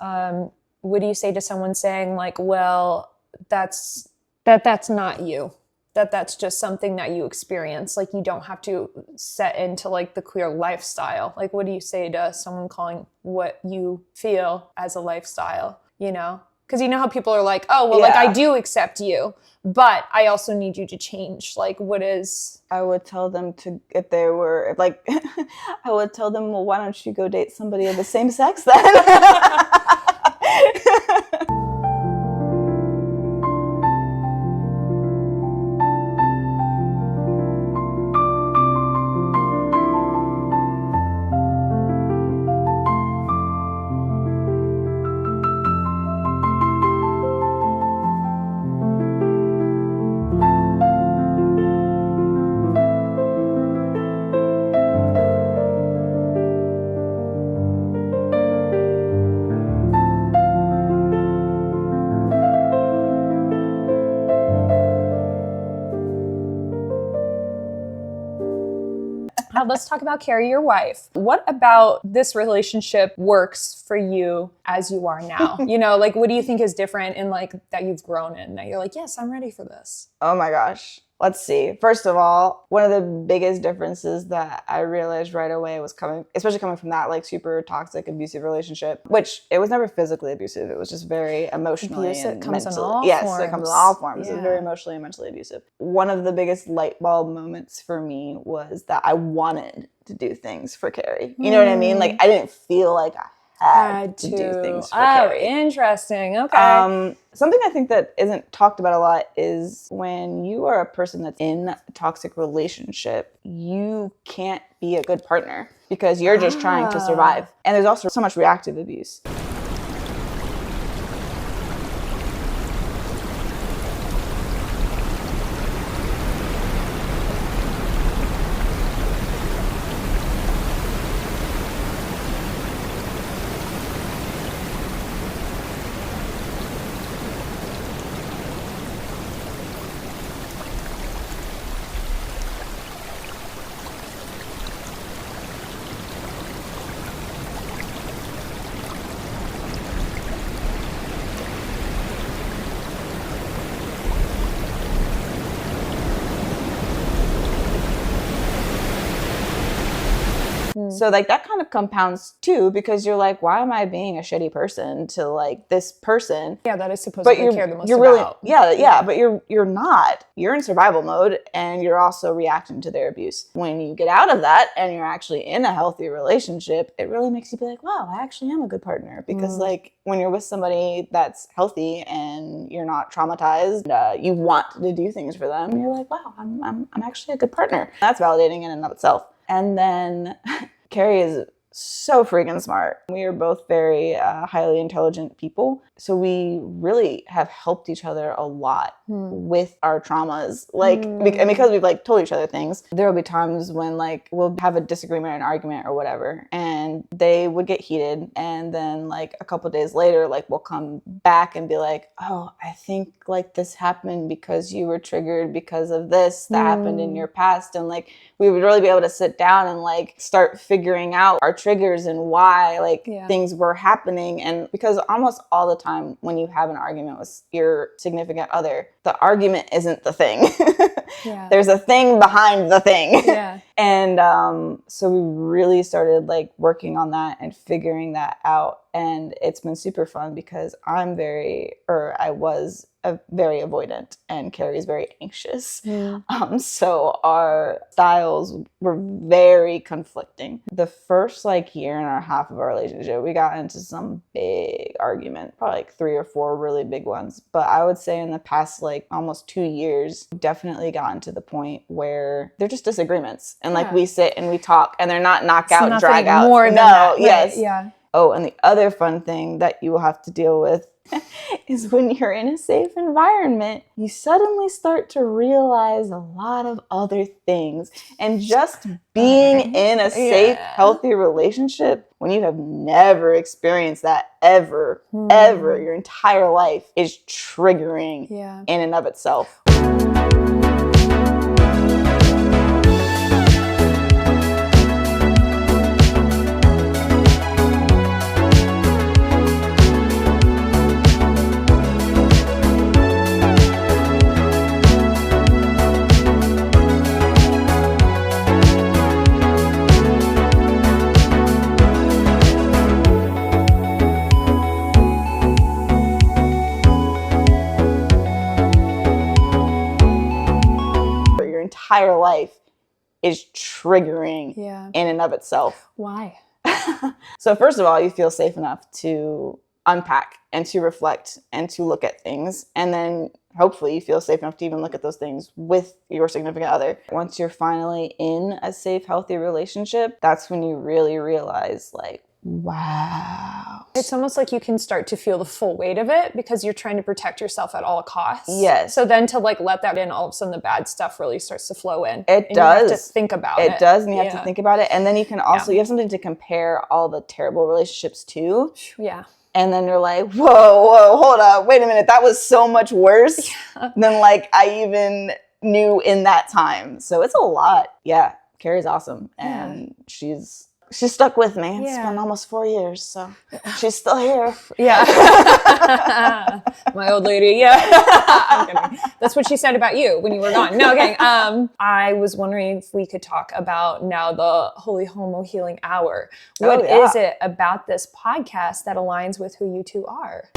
What do you say to someone saying like, well, that's not you, that's just something that you experience, like you don't have to set into like the queer lifestyle? Like, what do you say to someone calling what you feel as a lifestyle, you know? Because you know how people are like, oh, well, like I do accept you, but I also need you to change. Like, what is... I would tell them to, if they were like, I would tell them, well, why don't you go date somebody of the same sex then? Let's talk about Kari, your wife. What about this relationship works for you as you are now? You know, like, what do you think is different in like that you've grown in, that you're like, yes, I'm ready for this? Oh my gosh. Let's see. First of all, one of the biggest differences that I realized right away was especially coming from that like super toxic, abusive relationship, which it was never physically abusive. It was just very emotionally and comes mentally. In all yes, forms. It comes in all forms. It was very emotionally and mentally abusive. One of the biggest light bulb moments for me was that I wanted to do things for Kari. You know what I mean? Like I didn't feel like I had to do things for Kari. Interesting. Okay. Something I think that isn't talked about a lot is when you are a person that's in a toxic relationship, you can't be a good partner because you're just trying to survive. And there's also so much reactive abuse. So like that kind of compounds too, because you're like, why am I being a shitty person to like this person? Yeah, that is supposed to care the most about. Yeah, but you're not. You're in survival mode and you're also reacting to their abuse. When you get out of that and you're actually in a healthy relationship, it really makes you be like, wow, I actually am a good partner. Because like when you're with somebody that's healthy and you're not traumatized, you want to do things for them, you're like, wow, I'm actually a good partner. That's validating in and of itself. And then Kari is so freaking smart. We are both very highly intelligent people. So we really have helped each other a lot with our traumas. Like, and because we've like told each other things, there will be times when like we'll have a disagreement or an argument or whatever, and they would get heated. And then like a couple days later, like we'll come back and be like, oh, I think like this happened because you were triggered because of this that happened in your past. And like we would really be able to sit down and like start figuring out our triggers and why like things were happening. And because almost all the time when you have an argument with your significant other, the argument isn't the thing. There's a thing behind the thing. And so we really started like working on that and figuring that out. And it's been super fun because I was a very avoidant and Kari's very anxious. So our styles were very conflicting. The first like year and a half of our relationship, we got into some big argument, probably like 3 or 4 really big ones. But I would say in the past like almost 2 years, we've definitely gotten to the point where they're just disagreements. And like we sit and we talk and they're not knockout, drag out. More than that. Yes. Right, yeah. Oh, and the other fun thing that you will have to deal with is when you're in a safe environment, you suddenly start to realize a lot of other things. And just being in a safe, healthy relationship, when you have never experienced that ever, your entire life, is triggering in and of itself. Entire life is triggering in and of itself. Why? So first of all, you feel safe enough to unpack and to reflect and to look at things. And then hopefully you feel safe enough to even look at those things with your significant other. Once you're finally in a safe, healthy relationship, that's when you really realize like, wow. It's almost like you can start to feel the full weight of it because you're trying to protect yourself at all costs. Yes. So then to like let that in, all of a sudden the bad stuff really starts to flow in. It does. You have to think about it. It does, and you have to think about it. And then you can also, you have something to compare all the terrible relationships to. Yeah. And then you're like, whoa, hold up. Wait a minute. That was so much worse than like I even knew in that time. So it's a lot. Yeah. Kari's awesome. And she's stuck with me. It's been almost 4 years, so she's still here. Yeah. My old lady, I'm kidding. That's what she said about you when you were gone. No, okay. I was wondering if we could talk about now the Holy Homo Healing Hour. What is it about this podcast that aligns with who you two are?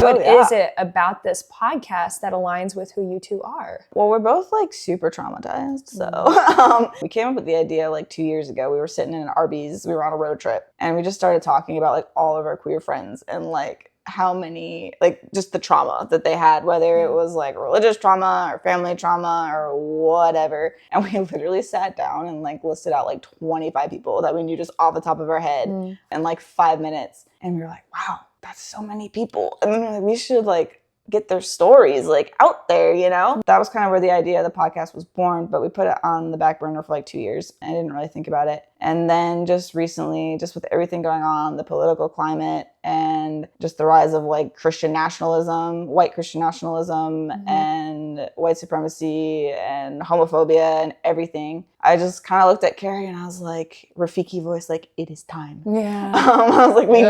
What is it about this podcast that aligns with who you two are? Well, we're both like super traumatized. So we came up with the idea like 2 years ago. We were sitting in an Arby's. We were on a road trip and we just started talking about like all of our queer friends and like how many, like just the trauma that they had, whether it was like religious trauma or family trauma or whatever. And we literally sat down and like listed out like 25 people that we knew just off the top of our head in like 5 minutes. And we were like, wow, that's so many people. And then we're like, we should like get their stories like out there, you know? That was kind of where the idea of the podcast was born, but we put it on the back burner for like 2 years. I didn't really think about it. And then just recently, just with everything going on, the political climate and just the rise of like Christian nationalism, white Christian nationalism and white supremacy and homophobia and everything, I just kind of looked at Kari and I was like, Rafiki voice, like, it is time. Yeah. I was like, we need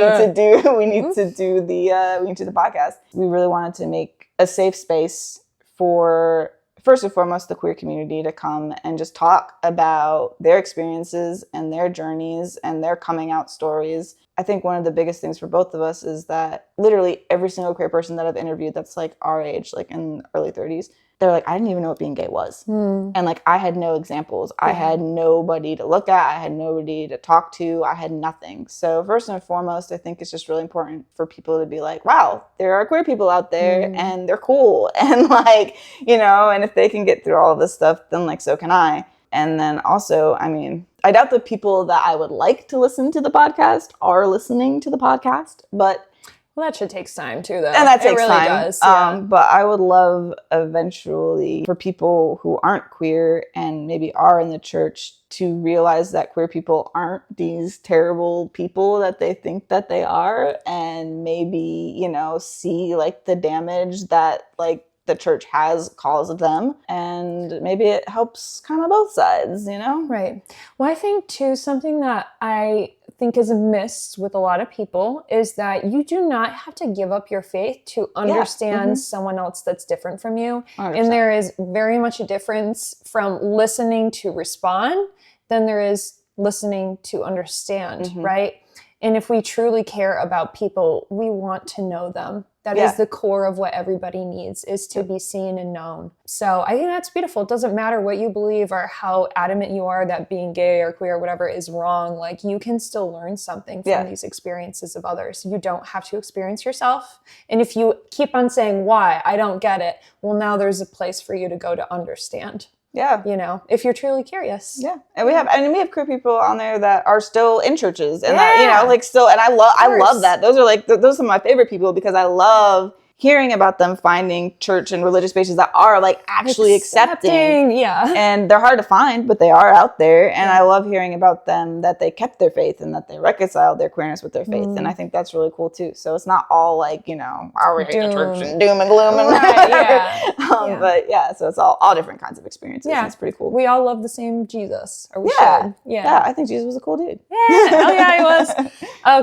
to do the podcast. We really wanted to make a safe space for, first and foremost, the queer community to come and just talk about their experiences and their journeys and their coming out stories. I think one of the biggest things for both of us is that literally every single queer person that I've interviewed that's like our age, like in early 30s, they're like, I didn't even know what being gay was. And like, I had no examples. I had nobody to look at. I had nobody to talk to. I had nothing. So first and foremost, I think it's just really important for people to be like, wow, there are queer people out there and they're cool. And like, you know, and if they can get through all of this stuff, then like, so can I. And then also, I mean, I doubt the people that I would like to listen to the podcast are listening to the podcast, but well, that should take time too, though. And that takes really time. Does, yeah. But I would love eventually for people who aren't queer and maybe are in the church to realize that queer people aren't these terrible people that they think that they are, and maybe, you know, see like the damage that like the church has caused them, and maybe it helps kind of both sides, you know? Right. Well, I think too, something that I think is a miss with a lot of people is that you do not have to give up your faith to understand someone else that's different from you. 100%. And there is very much a difference from listening to respond than there is listening to understand, right? And if we truly care about people, we want to know them. That is the core of what everybody needs, is to be seen and known. So I think that's beautiful. It doesn't matter what you believe or how adamant you are that being gay or queer or whatever is wrong. Like, you can still learn something from these experiences of others. You don't have to experience yourself. And if you keep on saying, why? I don't get it. Well, now there's a place for you to go to understand. Yeah. You know, if you're truly curious. Yeah. And we have queer people on there that are still in churches and that, you know, like still, and I love that. Those are like, those are some of my favorite people, because I love hearing about them finding church and religious spaces that are like actually accepting. Yeah. And they're hard to find, but they are out there. And I love hearing about them, that they kept their faith and that they reconciled their queerness with their faith. And I think that's really cool too. So it's not all like, you know, our church and doom and gloom and right, but yeah, so it's all different kinds of experiences. Yeah. And it's pretty cool. We all love the same Jesus. Or we should. Yeah, I think Jesus was a cool dude. Yeah, hell yeah, he was.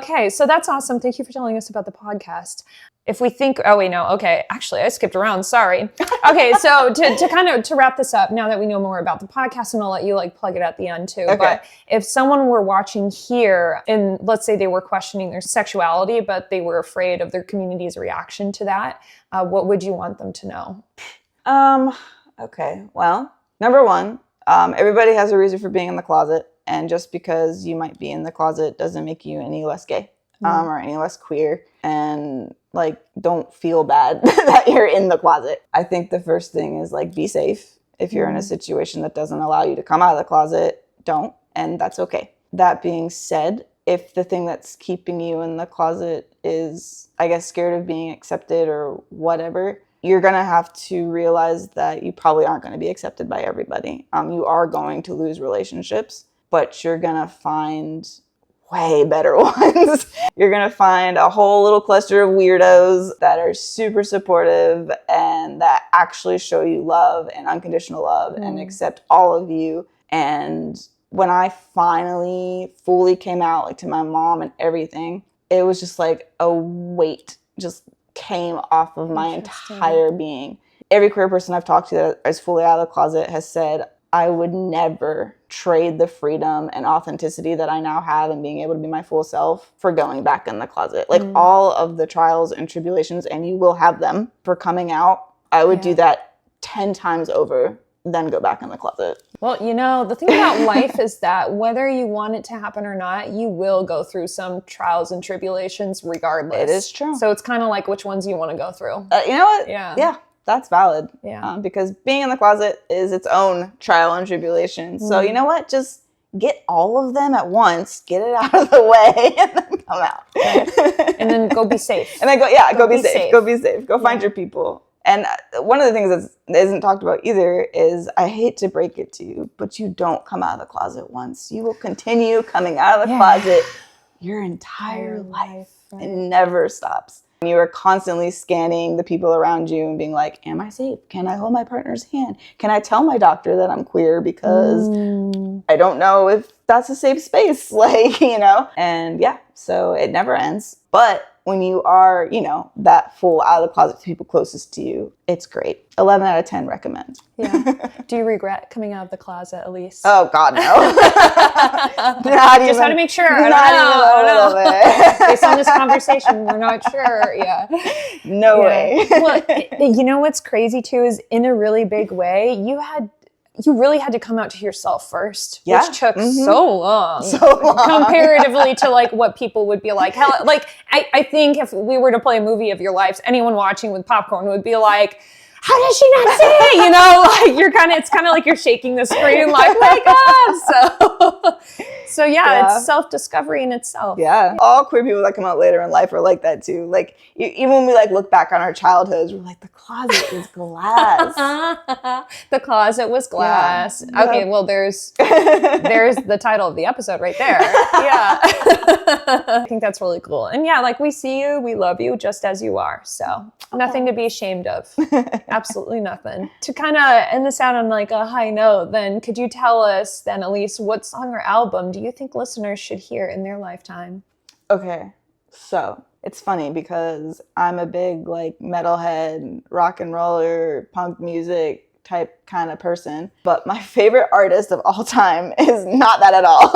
Okay, so that's awesome. Thank you for telling us about the podcast. If we think, actually I skipped around, sorry. Okay, so to wrap this up, now that we know more about the podcast, and I'll let you like plug it at the end too, but if someone were watching here and let's say they were questioning their sexuality, but they were afraid of their community's reaction to that, what would you want them to know? Okay, well, number one, everybody has a reason for being in the closet, and just because you might be in the closet doesn't make you any less gay. Or any less queer, and like don't feel bad that you're in the closet. I think the first thing is like be safe. If you're in a situation that doesn't allow you to come out of the closet, don't, and that's okay. That being said, if the thing that's keeping you in the closet is, I guess, scared of being accepted or whatever, you're gonna have to realize that you probably aren't going to be accepted by everybody. You are going to lose relationships, but you're gonna find way better ones. You're gonna find a whole little cluster of weirdos that are super supportive and that actually show you love and unconditional love and accept all of you. And when I finally fully came out, like to my mom and everything, it was just like a weight just came off of my entire being. Every queer person I've talked to that is fully out of the closet has said, I would never trade the freedom and authenticity that I now have and being able to be my full self for going back in the closet. Like all of the trials and tribulations, and you will have them for coming out, I would do that 10 times over than go back in the closet. Well, you know, the thing about life is that whether you want it to happen or not, you will go through some trials and tribulations regardless. It is true. So it's kind of like which ones you want to go through. You know what? Yeah. That's valid. Yeah. Because being in the closet is its own trial and tribulation. So you know what? Just get all of them at once, get it out of the way, and then come out. Right. And then go be safe. And then go be safe. Go be safe. Go find your people. And one of the things that isn't talked about either is, I hate to break it to you, but you don't come out of the closet once. You will continue coming out of the closet your entire life. Right. It never stops. You are constantly scanning the people around you and being like, am I safe? Can I hold my partner's hand? Can I tell my doctor that I'm queer because I don't know if that's a safe space? Like, you know? And yeah, so it never ends. But when you are, you know, that full out of the closet to people closest to you, it's great. 11 out of 10 recommend. Yeah. Do you regret coming out of the closet, Elise? Oh, God, no. Just had to make sure. Not even a little bit. Based on this conversation, we're not sure. Yeah. No way. Well, you know what's crazy too is in a really big way, you really had to come out to yourself first, which took so long comparatively to like what people would be like. Hell, like I think if we were to play a movie of your lives, anyone watching with popcorn would be like, how does she not see it? You know, like it's kind of like you're shaking the screen like, wake up. So yeah, it's self-discovery in itself. Yeah. All queer people that come out later in life are like that too. Like even when we like look back on our childhoods, we're like, the closet is glass. The closet was glass. Yeah. Okay, well there's the title of the episode right there. Yeah. I think that's really cool. And yeah, like we see you, we love you just as you are. So nothing to be ashamed of. Absolutely nothing. To kind of end this out on like a high note, then could you tell us then, Elise, what song or album do you think listeners should hear in their lifetime? Okay, so it's funny because I'm a big like metalhead, rock and roller, punk music type kind of person. But my favorite artist of all time is not that at all.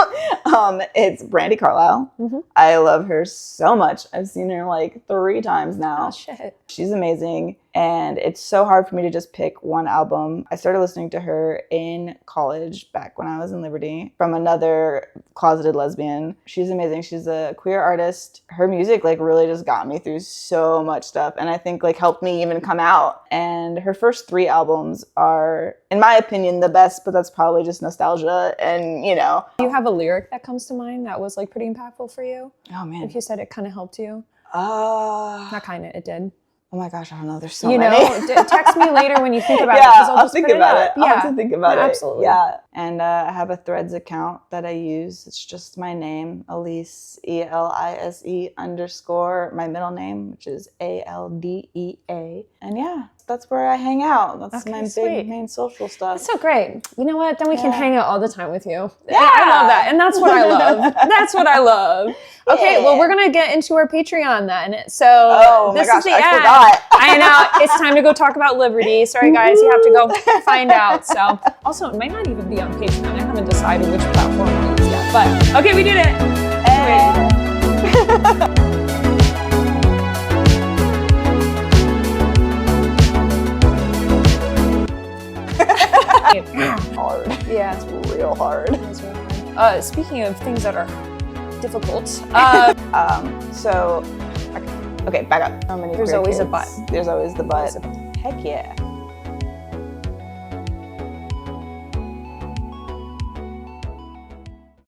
It's Brandi Carlile. I love her so much. I've seen her like 3 times now. Oh, shit. She's amazing. And it's so hard for me to just pick one album. I started listening to her in college back when I was in Liberty from another closeted lesbian. She's amazing. She's a queer artist. Her music like really just got me through so much stuff, and I think like helped me even come out. And her first 3 albums are, in my opinion, the best, but that's probably just nostalgia. And you know, do you have a lyric that comes to mind that was like pretty impactful for you? Oh man, if you said it kind of helped you. Not kind of, it did. Oh my gosh, I don't know. There's so many. Text me later when you think about it. I'll think about it. I'll have to think about it. Absolutely. Yeah. And I have a Threads account that I use. It's just my name, Elise, ELISE _ my middle name, which is ALDEA. And yeah, that's where I hang out. That's my big main social stuff. That's so great. You know what? Then we can hang out all the time with you. Yeah. I love that. And that's what I love. That's what I love. Okay, well, we're going to get into our Patreon then. So this is the end. I know. It's time to go talk about Liberty. Sorry, guys. You have to go find out. So also, it might not even be on Patreon. I haven't decided which platform to use yet. But okay, we did it. Hard. Yeah. It's real hard. It is real hard. Speaking of things that are difficult. Okay, back up. There's always a but. There's always the but. Heck yeah.